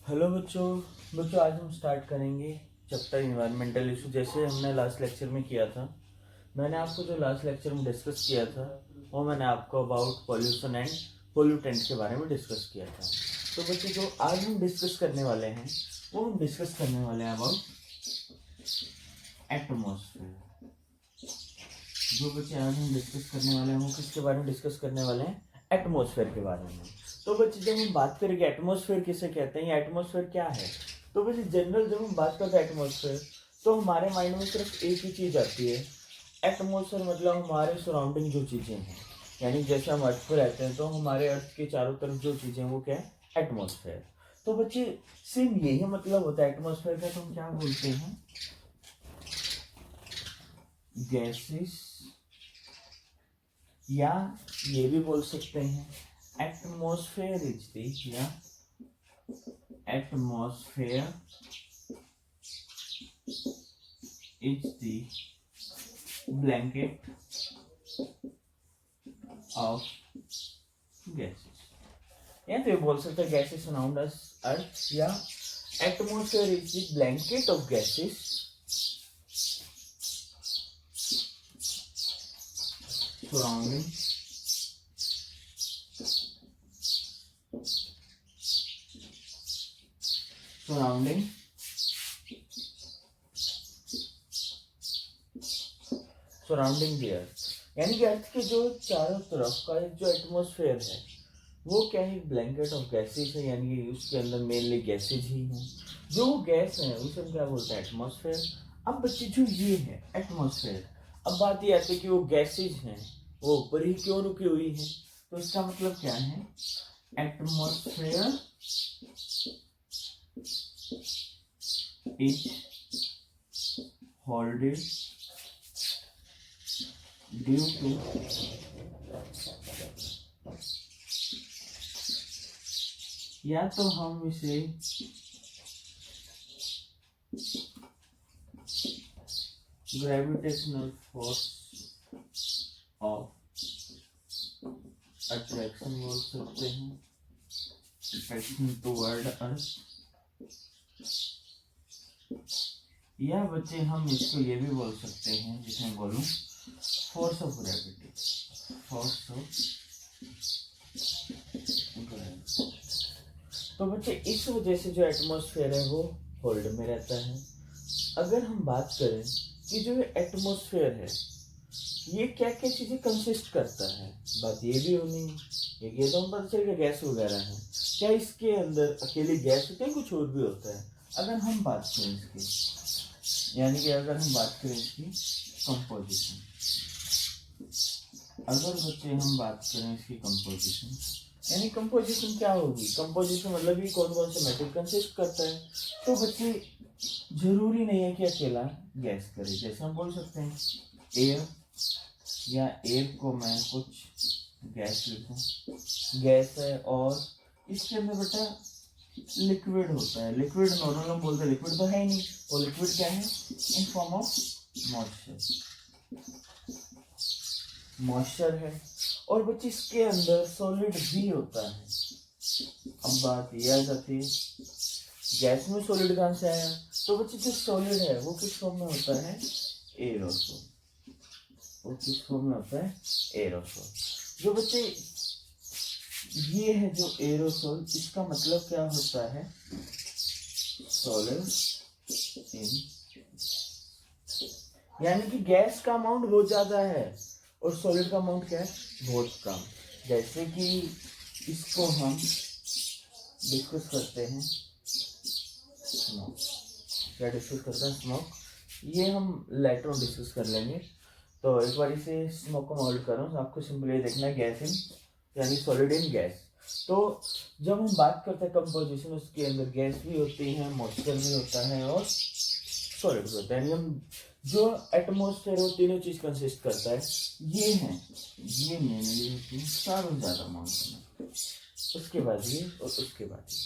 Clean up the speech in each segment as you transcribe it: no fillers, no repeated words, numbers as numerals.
Hello बच्चों। आज हम स्टार्ट करेंगे चैप्टर इन्वायरमेंटल इशू। जैसे हमने लास्ट लेक्चर में किया था, मैंने आपको जो लास्ट लेक्चर में डिस्कस किया था वो मैंने आपको अबाउट पॉल्यूशन एंड पोल्यूटेंट के बारे में डिस्कस किया था। तो बच्चों जो आज हम डिस्कस करने वाले हैं वो हम डिस्कस करने वाले हैं अबाउट एटमॉस्फेयर। जो बच्चे आज हम डिस्कस करने वाले हैं वो किसके बारे में डिस्कस करने वाले हैं? एटमॉस्फेयर के बारे में। तो बच्चे जब हम बात करेंगे एटमॉस्फेयर किसे कहते हैं या एटमॉस्फेयर क्या है, तो बच्चे जनरल जब हम बात करते हैं एटमॉस्फेयर तो हमारे माइंड में सिर्फ एक ही चीज़ आती है। एटमॉस्फेयर मतलब हमारे सराउंडिंग जो चीज़ें हैं, यानी जैसे हम अर्थ पर रहते हैं तो हमारे अर्थ के चारों तरफ जो चीज़ें हैं वो क्या है? एटमॉस्फेयर। तो बच्चे सेम यही मतलब होता है एटमॉस्फेयर का। तो हम क्या बोलते हैं? गैसेस, या ये भी बोल सकते हैं एटमॉस्फेयर इज द, या atmosphere is the blanket of gases. या तो ये बोल सकते हैं गैसेस सराउंड अस अर्थ, या atmosphere is the blanket of gases surrounding the earth. यानी कि अर्थ के जो चारों तरफ का एक जो एटमॉस्फेयर है वो क्या है? ब्लैंकेट ऑफ गैसेस है, यानी कि उसके अंदर मेनली गैसेज ही हैं। जो गैस है उसे हम क्या बोलते हैं? एटमॉस्फेयर। अब बच्चे जो ये है एटमॉस्फेयर, अब बात ये आती है कि वो गैसेज हैं वो ऊपर ही क्यों रुकी हुई है। तो इसका मतलब क्या है? Atmosphere is holded due to या तो हम इसे ग्रेविटेशनल फोर्स ऑफ अट्रैक्शन बोल सकते हैं, अट्रैक्शन टुवर्ड अर्थ, या बच्चे हम इसको ये भी बोल सकते हैं जिसमें बोलूं force of gravity. Force of gravity. तो बच्चे इस वजह से जो एटमॉस्फेयर है वो होल्ड में रहता है। अगर हम बात करें कि जो एटमॉस्फेयर है ये क्या क्या चीजें कंसिस्ट करता है, बात ये भी होनी है। ये तो हम पता चल गया गैस वगैरह है, क्या इसके अंदर अकेले गैस होते हैं? कुछ और भी होता है। अगर हम बात करें इसकी, यानी कि अगर हम बात करें इसकी कंपोजिशन, अगर बच्चे हम बात करें इसकी कंपोजिशन, यानी कंपोजिशन क्या होगी? कंपोजिशन मतलब ये कौन कौन से मेटल कंसिस्ट करता है। तो बच्चे जरूरी नहीं है कि अकेला गैस करे। जैसे हम बोल सकते हैं एयर, या एयर को मैं कुछ गैस लिखूं, गैस है और इसके अंदर बेटा लिक्विड होता है। लिक्विड नॉर्मल हम बोलते हैं लिक्विड तो है ही नहीं, वो लिक्विड क्या है? In form of moisture, moisture है। और बच्चे इसके अंदर सॉलिड भी होता है। अब बात यह आ जाती है गैस में सॉलिड कहां से आया? तो बच्चे जो सॉलिड है वो किस फॉर्म में होता है? एरोसोल। वो किस फॉर्म में होता है? एरोसोल। जो बच्चे ये है जो एरोसोल, इसका मतलब क्या होता है? सॉलिड इन, यानी कि गैस का अमाउंट बहुत ज्यादा है और सॉलिड का अमाउंट क्या है? बहुत कम। जैसे कि इसको हम डिस्कस करते हैं स्मोक। क्या डिस्कस करते हैं? स्मोक। ये हम लेटर ऑन डिस्कस कर लेंगे। तो एक बार इसे स्मोक को मॉडल कर रहा हूँ, आपको सिंपल ये देखना है गैस इन, यानी सॉलिड इन गैस। तो जब हम बात करते हैं कंपोजिशन, उसके अंदर गैस भी होती है, मॉइस्चर भी होता है और सॉलिड भी होता है। यानी हम जो एटमॉस्फेयर वो तीनों चीज कंसिस्ट करता है। ये है, ये मेनली होती है चारों ज्यादा अमाउंट में, उसके बाद ये और उसके बाद ये।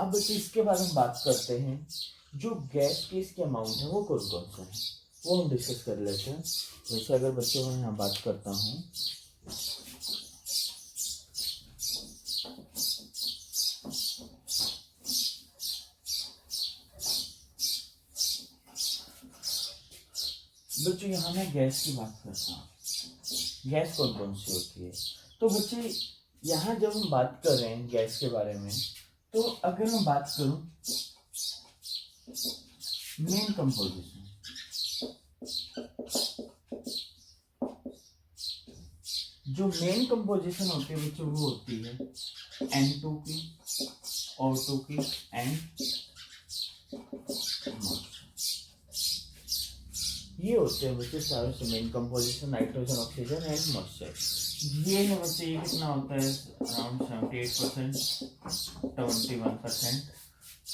अब इसके बाद हम बात करते हैं जो गैस के इसके अमाउंट है वो कौन कौन सा है, वो हम डिस्कस कर लेते हैं। जैसे अगर बच्चों को यहाँ बात करता हूँ, बच्चों यहाँ मैं गैस की बात करता हूँ। गैस कौन कौन सी होती है? तो बच्चे यहाँ जब हम बात कर रहे हैं गैस के बारे में, तो अगर मैं बात करूं मेन कंपोजिशन, जो मेन कंपोजिशन होती है बच्चों वो होती है N2 की, O2 की एंड ये होते हैं बच्चे सारे से main composition, nitrogen, oxygen and moisture. ये है बच्चे, ये कितना होता है अराउंड 78%, 21%।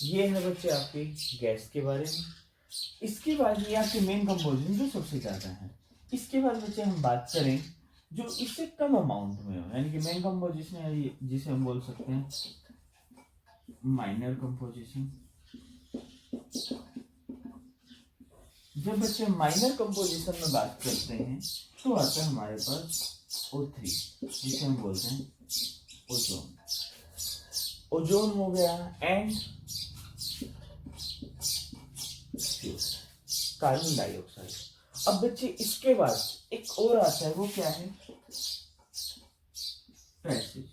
ये है बच्चे आपकी गैस के बारे में। इसके बाद ये आपके मेन कंपोजिशन जो सबसे ज्यादा है। इसके बाद बच्चे हम बात करें जो इससे कम अमाउंट में हो, यानी कि मेन कंपोजिशन है जिसे हम बोल सकते हैं माइनर कंपोजिशन। जब बच्चे माइनर कंपोजिशन में बात करते हैं तो आता है हमारे पास O3, जिसे हम बोलते हैं ओजोन। ओजोन हो गया एंड कार्बन डाइऑक्साइड। अब बच्चे इसके बाद एक और आता है, वो क्या है? ट्रेसिस।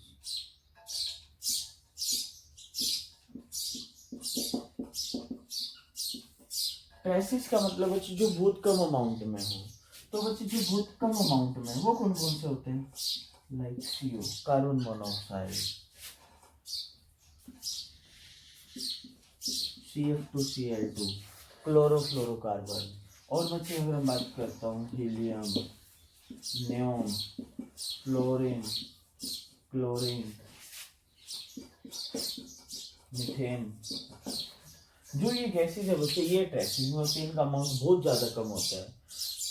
ट्रेसिस का मतलब बच्चे जो बहुत कम अमाउंट में हो। तो बच्चे जो बहुत कम अमाउंट में वो कौन कौन से होते हैं? Like CO, carbon monoxide, CF2Cl2, chlorofluorocarbon. और बच्चे अगर मैं बात करता हूँ helium, neon, fluorine, chlorine, methane, जो ये गैसेज है बच्चे ये ट्रेसिस में होते हैं। इनका अमाउंट बहुत ज्यादा कम होता है।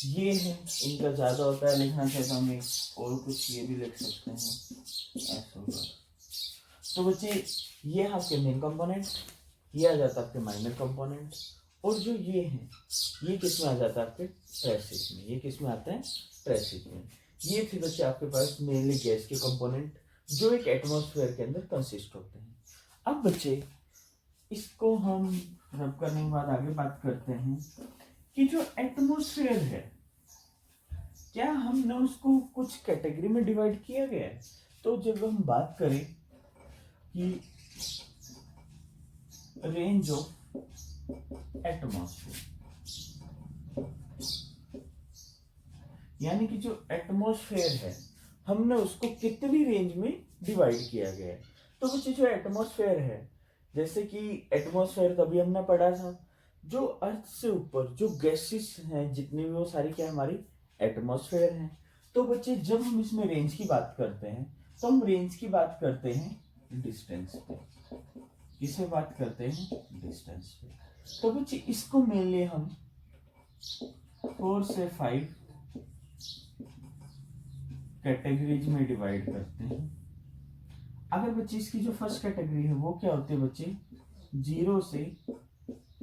ये है इनका ज्यादा होता है। लिखना चाहे तो हम और कुछ ये भी लिख सकते हैं ऐसा होगा। तो बच्चे ये आपके मेन कंपोनेंट, ये आ जाता है आपके माइनर कंपोनेंट। और जो ये है ये किस में आ जाता है? आपके ट्रेसिस में। ये किस में आता है? ट्रेसिस में। ये थे बच्चे आपके पास मेनली गैस के कंपोनेंट जो एक एटमॉस्फेयर के अंदर कंसिस्ट होते हैं। अब बच्चे इसको हम रब करने के बाद आगे बात करते हैं कि जो एटमॉस्फेयर है क्या हमने उसको कुछ कैटेगरी में डिवाइड किया गया है? तो जब हम बात करें कि रेंज ऑफ एटमॉस्फेयर, यानी कि जो एटमॉस्फेयर है हमने उसको कितनी रेंज में डिवाइड किया गया है। तो बच्चे जो एटमॉस्फेयर है, जैसे कि एटमॉस्फेयर तभी हमने पढ़ा था जो अर्थ से ऊपर जो गैसेस हैं जितनी भी वो सारी क्या हमारी एटमॉस्फेयर हैं। तो बच्चे जब हम इसमें रेंज की बात करते हैं तो हम रेंज की बात करते हैं डिस्टेंस पे। किसे बात करते हैं? डिस्टेंस पे। तो बच्चे इसको मेनली हम 4 से 5 कैटेगरीज में डिवाइड करते हैं। अगर बच्चे इसकी जो फर्स्ट कैटेगरी है वो क्या होती है बच्चे? 0 से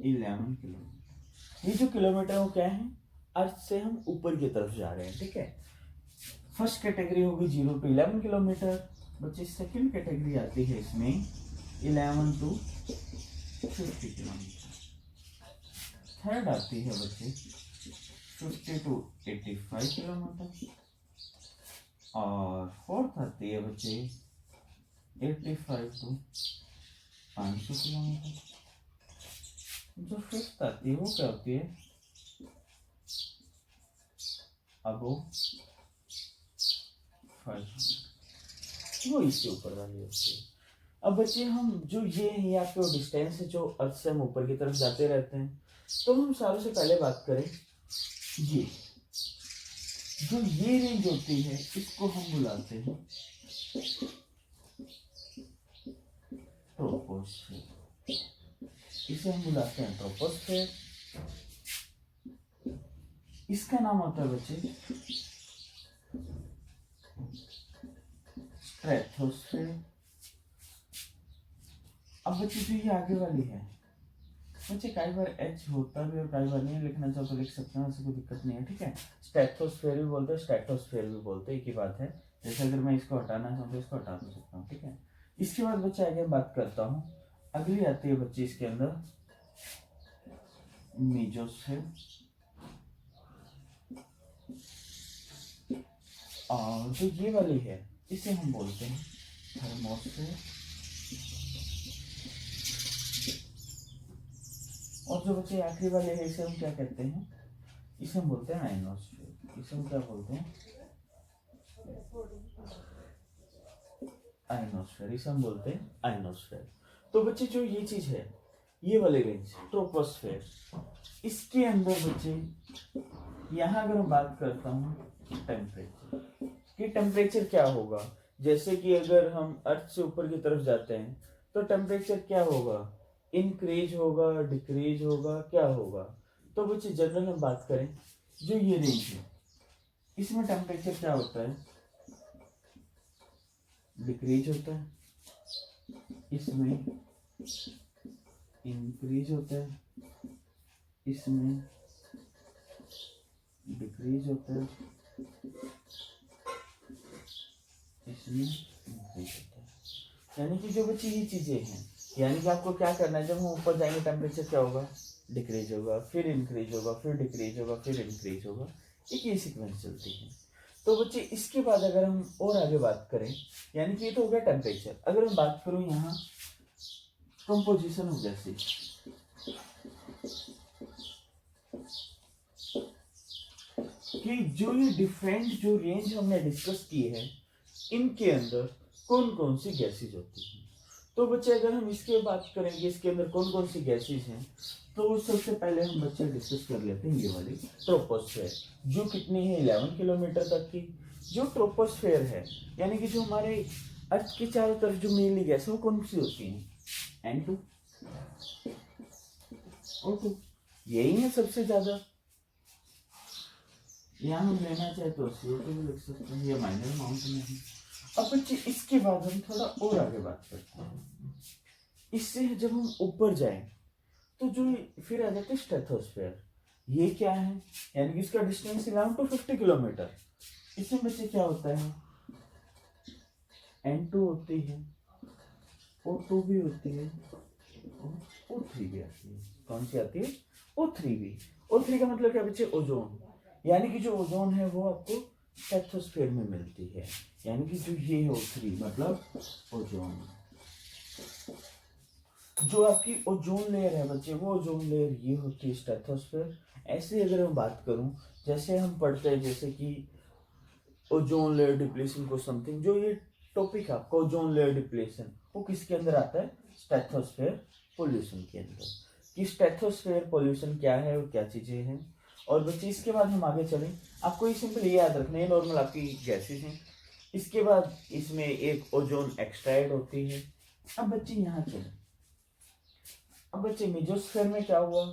11 किलोमीटर। ये जो किलोमीटर वो क्या है? अर्थ से हम ऊपर की तरफ जा रहे हैं, ठीक है। फर्स्ट कैटेगरी होगी 0 to 11 किलोमीटर। बच्चे सेकंड कैटेगरी आती है इसमें 11 to 50 किलोमीटर। थर्ड आती है बच्चे 50 to 85 किलोमीटर। और फोर्थ आती है बच्चे 85 to 500 किलोमीटर। जो फिफ्थ आती है वो क्या होती है? अबो 500, वो इससे ऊपर वाली होती है। अब बच्चे हम जो ये है आपके डिस्टेंस है जो अर्थ से हम ऊपर की तरफ जाते रहते हैं, तो हम सारों से पहले बात करें ये जो ये रेंज होती है इसको हम बुलाते हैं ट्रोपोस्फेयर। इसे हम बुलाते हैं ट्रोपोस्फेयर। इसका नाम होता है बच्चे स्ट्रेटोस्फेयर। अब बच्चे जो ये आगे वाली है बच्चे कई बार H होता भी और कई बार नहीं, लिखना चाहो तो लिख सकते हैं, ऐसे कोई दिक्कत नहीं है, ठीक है। स्ट्रेटोस्फेयर भी बोलते हैं, स्ट्रेटोस्फेयर भी बोलते हैं, एक ही बात है। जैसे अगर मैं इसको हटाना चाहूँ तो इसको हटा तो सकता हूँ, ठीक है। इसके बाद बच्चे आगे बात करता हूँ, अगली आती है बच्चे इसके अंदर मीजोस्फेयर। और जो ये वाली है इसे हम बोलते हैं थर्मोस्फेयर, और जो बच्चे आखिरी वाले है इसे हम क्या कहते हैं, इसे हम बोलते हैं आयनोस्फेयर। इसे हम क्या बोलते हैं, आयनोस्फेयर। इसे हम बोलते हैं आयनोस्फेयर। तो बच्चे जो ये चीज है, ये वाले रेंज ट्रोपोस्फेयर, इसके अंदर बच्चे यहाँ अगर मैं बात करता हूँ टेम्परेचर कि टेम्परेचर क्या होगा, जैसे कि अगर हम अर्थ से ऊपर की तरफ जाते हैं तो टेम्परेचर क्या होगा, इंक्रीज होगा, डिक्रीज होगा, क्या होगा। तो बच्चे जनरल में बात करें, जो ये रेंज है इसमें टेम्परेचर क्या होता है, डिक्रीज होता है, इसमें इंक्रीज होता है, इसमें डिक्रीज होता है, इसमें इंक्रीज होता है। यानी कि जो बच्चे ये चीजें हैं, यानी कि आपको क्या करना है, जब हम ऊपर जाएंगे टेम्परेचर क्या होगा, डिक्रीज होगा, फिर इंक्रीज होगा, फिर डिक्रीज होगा, फिर इंक्रीज होगा, एक ये सीक्वेंस चलती है। तो बच्चे इसके बाद अगर हम और आगे बात करें, यानी कि ये तो हो गया टेम्परेचर। अगर मैं बात करूं यहाँ कंपोजिशन ऑफ गैसेज, कि जो ये डिफरेंट जो रेंज हमने डिस्कस की है, इनके अंदर कौन कौन सी गैसेज होती हैं। तो बच्चे अगर हम इसके बात करेंगे इसके अंदर कौन कौन सी गैसेज हैं, तो सबसे पहले हम बच्चे डिस्कस कर लेते हैं ये वाली ट्रोपोस्फेयर, जो कितनी है 11 किलोमीटर तक की। जो ट्रोपोस्फेयर है यानी कि जो हमारे अर्थ के चारों तरफ जो मेनली गैस है वो कौन सी होती है, N2 O2, यही है सबसे ज्यादा। यहाँ हम लेना चाहे तो CO2 भी लिख सकते हैं, ये माइनर अमाउंट में है। अब बच्चे इसके बाद हम थोड़ा और आगे बात करते हैं। इससे जब हम ऊपर जाएं तो जो फिर आ जाते हैं स्ट्रेटोस्फेयर। ये क्या है, यानी कि इसका डिस्टेंस 11 to 50 किलोमीटर। इसमें बच्चे क्या होता है, N2 होती है, O2 भी होती है, और O3 भी आती है। कौन सी आती है, O3 भी। O3 का मतलब क्या बच्चे, ओजोन। यानी कि जो ओजोन है वो आपको स्ट्रेटोस्फेयर में मिलती है, यानी कि जो ये है O3 मतलब ओजोन। जो आपकी ओजोन लेयर है बच्चे, वो ओजोन लेयर ये होती है स्ट्रेटोस्फेयर। ऐसे अगर मैं बात करूं, जैसे हम पढ़ते हैं जैसे कि ओजोन लेयर डिप्लीशन को समथिंग, जो ये टॉपिक है आपका ओजोन लेयर डिप्लीशन, वो किसके अंदर आता है, स्ट्रेटोस्फेयर पोल्यूशन के अंदर। कि स्ट्रेटोस्फेयर पोल्यूशन क्या है और क्या चीजें हैं। और बच्चे इसके बाद हम आगे चलें, आपको ये सिंपल ये याद रखना है, नॉर्मल आपकी गैसेज हैं। इसके बाद इसमें एक ओजोन एक्सट्राइड होती है। अब बच्चे यहाँ चले, अब बच्चे मेसोस्फेयर में क्या हुआ,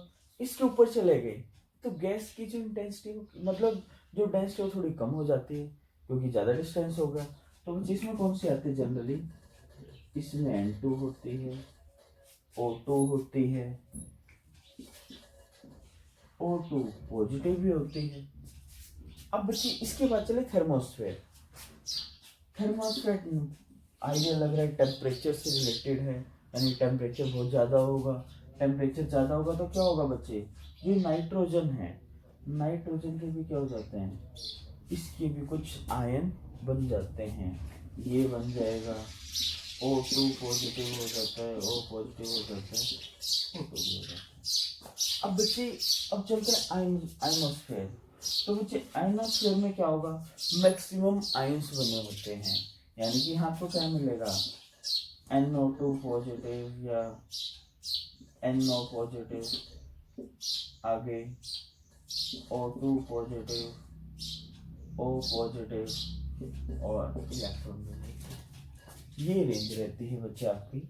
इसके ऊपर चले गए तो गैस की जो इंटेंसिटी मतलब जो डेंसिटी वो थोड़ी कम हो जाती है क्योंकि ज्यादा डिस्टेंस होगा। तो बच्चे इसमें कौन सी आती है जनरली, इसमें N2 होती है, O2 होती है, O2 पॉजिटिव भी होती है। अब बच्चे इसके बाद चले थर्मोस्फेयर। थर्मोस्फेयर आइडिया लग रहा है टेम्परेचर से रिलेटेड है, यानी टेम्परेचर बहुत ज़्यादा होगा। टेम्परेचर ज़्यादा होगा तो क्या होगा बच्चे, ये नाइट्रोजन है, नाइट्रोजन के भी क्या हो जाते हैं, इसके भी कुछ आयन बन जाते हैं। ये बन जाएगा O2 पॉजिटिव हो जाता है, O पॉजिटिव हो जाता है, O2 भी हो जाता है। अब बच्चे अब चलते हैं आयनोस्फेयर। तो बच्चे आयनोस्फेयर में क्या होगा, मैक्सिमम आयंस बने होते हैं, यानी कि यहाँ आपको क्या मिलेगा, NO2 पॉजिटिव या NO पॉजिटिव, आगे O2 पॉजिटिव, O पॉजिटिव और इलेक्ट्रॉन मिलेंगे। ये रेंज रहती है बच्चे आपकी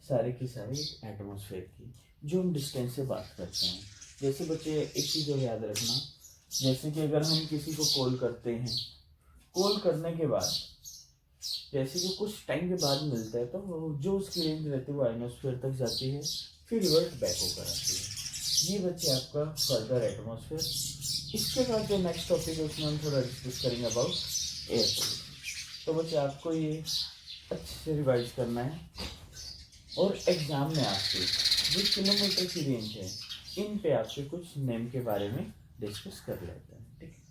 सारे की सारी एटमॉस्फेयर की, जो हम डिस्टेंस से बात करते हैं। जैसे बच्चे एक चीज़ और याद रखना, जैसे कि अगर हम किसी को कॉल करते हैं, कॉल करने के बाद जैसे कि कुछ टाइम के बाद मिलता है तो जो उसकी रेंज रहती है वो आयनोस्फेयर तक जाती है, फिर रिवर्ट बैक होकर आती है। ये बच्चे आपका फर्दर एटमॉस्फेयर। इसके बाद जो नेक्स्ट टॉपिक है उसमें हम थोड़ा डिस्कस करेंगे अबाउट एयर पोल्यूशन। तो बच्चे आपको ये अच्छे से रिवाइज करना है और एग्जाम में आपके जो किलोमीटर की रेंज है इन पे आपके कुछ नेम के बारे में डिस्कस कर लेते हैं, ठीक है।